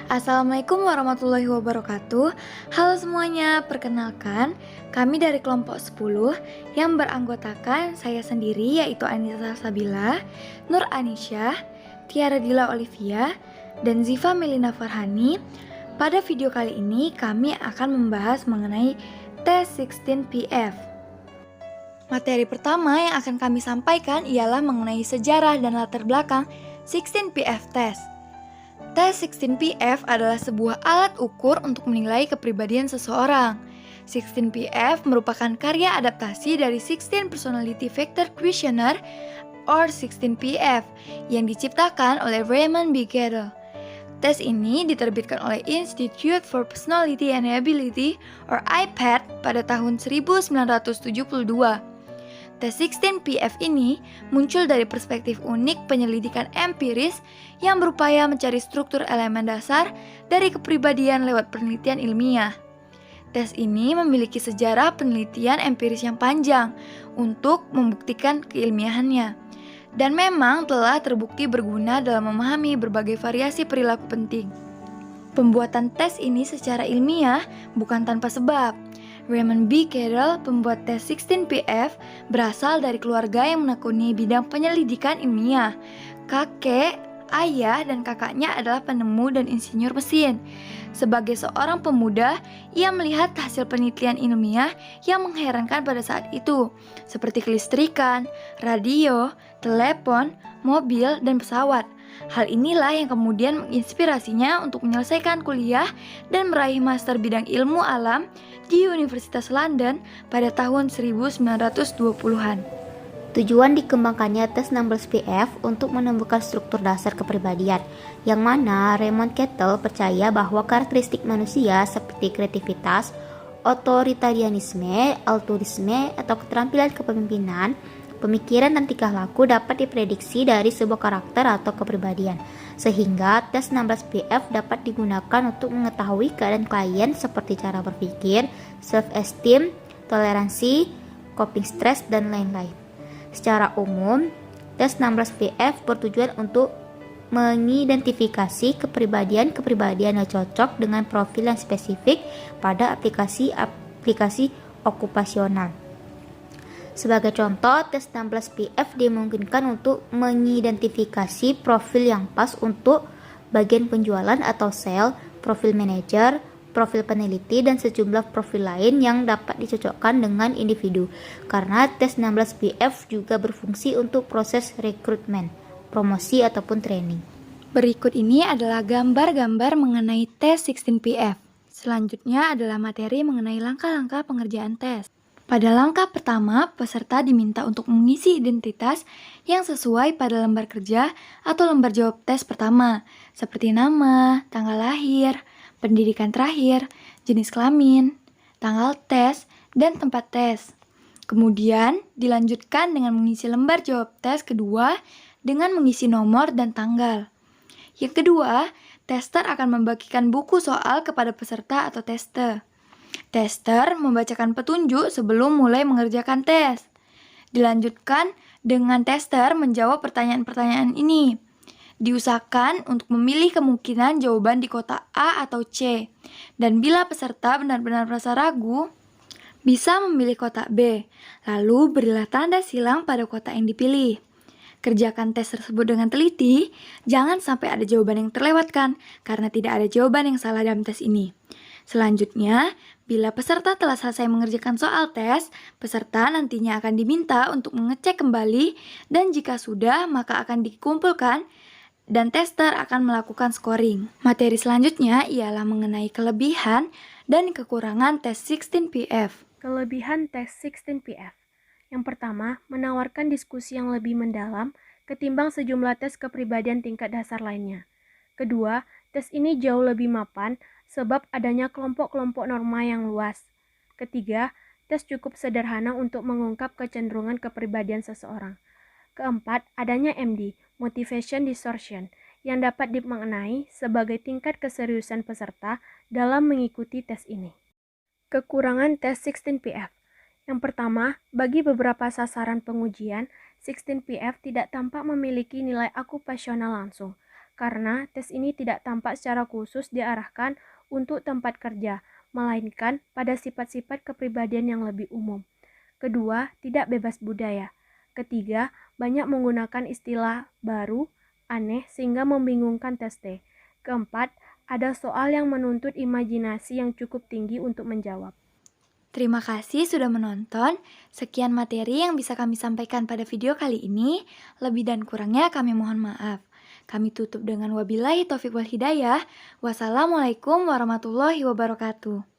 Assalamualaikum warahmatullahi wabarakatuh. Halo semuanya, perkenalkan kami dari kelompok 10 yang beranggotakan saya sendiri yaitu Anissa Sabila, Nur Anisha, Tiara Dila Olivia, dan Ziva Melina Farhani. Pada video kali ini kami akan membahas mengenai tes 16PF. Materi pertama yang akan kami sampaikan ialah mengenai sejarah dan latar belakang 16PF test. Tes 16PF adalah sebuah alat ukur untuk menilai kepribadian seseorang. 16PF merupakan karya adaptasi dari 16 Personality Factor Questionnaire or 16PF yang diciptakan oleh Raymond B. Gettle. Tes ini diterbitkan oleh Institute for Personality and Ability or IPAD pada tahun 1972. Tes 16PF ini muncul dari perspektif unik penyelidikan empiris yang berupaya mencari struktur elemen dasar dari kepribadian lewat penelitian ilmiah. Tes ini memiliki sejarah penelitian empiris yang panjang untuk membuktikan keilmiahannya, dan memang telah terbukti berguna dalam memahami berbagai variasi perilaku penting. Pembuatan tes ini secara ilmiah bukan tanpa sebab. Raymond B. Gettle, pembuat tes 16PF, berasal dari keluarga yang menekuni bidang penyelidikan ilmiah. Kakek, ayah, dan kakaknya adalah penemu dan insinyur mesin. Sebagai seorang pemuda, ia melihat hasil penelitian ilmiah yang mengherankan pada saat itu, seperti kelistrikan, radio, telepon, mobil, dan pesawat. Hal inilah yang kemudian menginspirasinya untuk menyelesaikan kuliah dan meraih master bidang ilmu alam di Universitas London pada tahun 1920-an. Tujuan dikembangkannya tes 16PF untuk menemukan struktur dasar kepribadian, yang mana Raymond Gettle percaya bahwa karakteristik manusia seperti kreativitas, otoritarianisme, altruisme, atau keterampilan kepemimpinan, pemikiran dan tingkah laku dapat diprediksi dari sebuah karakter atau kepribadian, sehingga tes 16PF dapat digunakan untuk mengetahui keadaan klien seperti cara berpikir, self-esteem, toleransi, coping stress, dan lain-lain. Secara umum, tes 16PF bertujuan untuk mengidentifikasi kepribadian-kepribadian yang cocok dengan profil yang spesifik pada aplikasi okupasional. Sebagai contoh, tes 16PF dimungkinkan untuk mengidentifikasi profil yang pas untuk bagian penjualan atau sales, profil manajer, profil peneliti, dan sejumlah profil lain yang dapat dicocokkan dengan individu. Karena tes 16PF juga berfungsi untuk proses rekrutmen, promosi, ataupun training. Berikut ini adalah gambar-gambar mengenai tes 16PF. Selanjutnya adalah materi mengenai langkah-langkah pengerjaan tes. Pada langkah pertama, peserta diminta untuk mengisi identitas yang sesuai pada lembar kerja atau lembar jawab tes pertama, seperti nama, tanggal lahir, pendidikan terakhir, jenis kelamin, tanggal tes, dan tempat tes. Kemudian, dilanjutkan dengan mengisi lembar jawab tes kedua dengan mengisi nomor dan tanggal. Yang kedua, tester akan membagikan buku soal kepada peserta atau tester. Tester membacakan petunjuk sebelum mulai mengerjakan tes. Dilanjutkan dengan tester menjawab pertanyaan-pertanyaan ini. Diusahakan untuk memilih kemungkinan jawaban di kotak A atau C. Dan bila peserta benar-benar merasa ragu, bisa memilih kotak B. Lalu berilah tanda silang pada kotak yang dipilih. Kerjakan tes tersebut dengan teliti, jangan sampai ada jawaban yang terlewatkan, karena tidak ada jawaban yang salah dalam tes ini. Selanjutnya, bila peserta telah selesai mengerjakan soal tes, peserta nantinya akan diminta untuk mengecek kembali, dan jika sudah, maka akan dikumpulkan, dan tester akan melakukan scoring. Materi selanjutnya ialah mengenai kelebihan dan kekurangan tes 16PF. Kelebihan tes 16PF. Yang pertama, menawarkan diskusi yang lebih mendalam ketimbang sejumlah tes kepribadian tingkat dasar lainnya. Kedua, tes ini jauh lebih mapan sebab adanya kelompok-kelompok norma yang luas. Ketiga, tes cukup sederhana untuk mengungkap kecenderungan kepribadian seseorang. Keempat, adanya MD, Motivation Distortion, yang dapat dimaknai sebagai tingkat keseriusan peserta dalam mengikuti tes ini. Kekurangan tes 16PF. Yang pertama, bagi beberapa sasaran pengujian, 16PF tidak tampak memiliki nilai okupasional langsung. karena tes ini tidak tampak secara khusus diarahkan untuk tempat kerja, melainkan pada sifat-sifat kepribadian yang lebih umum. Kedua, tidak bebas budaya. Ketiga, banyak menggunakan istilah baru, aneh, sehingga membingungkan tes T. Keempat, ada soal yang menuntut imajinasi yang cukup tinggi untuk menjawab. Terima kasih sudah menonton. Sekian materi yang bisa kami sampaikan pada video kali ini. Lebih dan kurangnya kami mohon maaf. Kami tutup dengan wabillahi taufiq wal hidayah. Wassalamualaikum warahmatullahi wabarakatuh.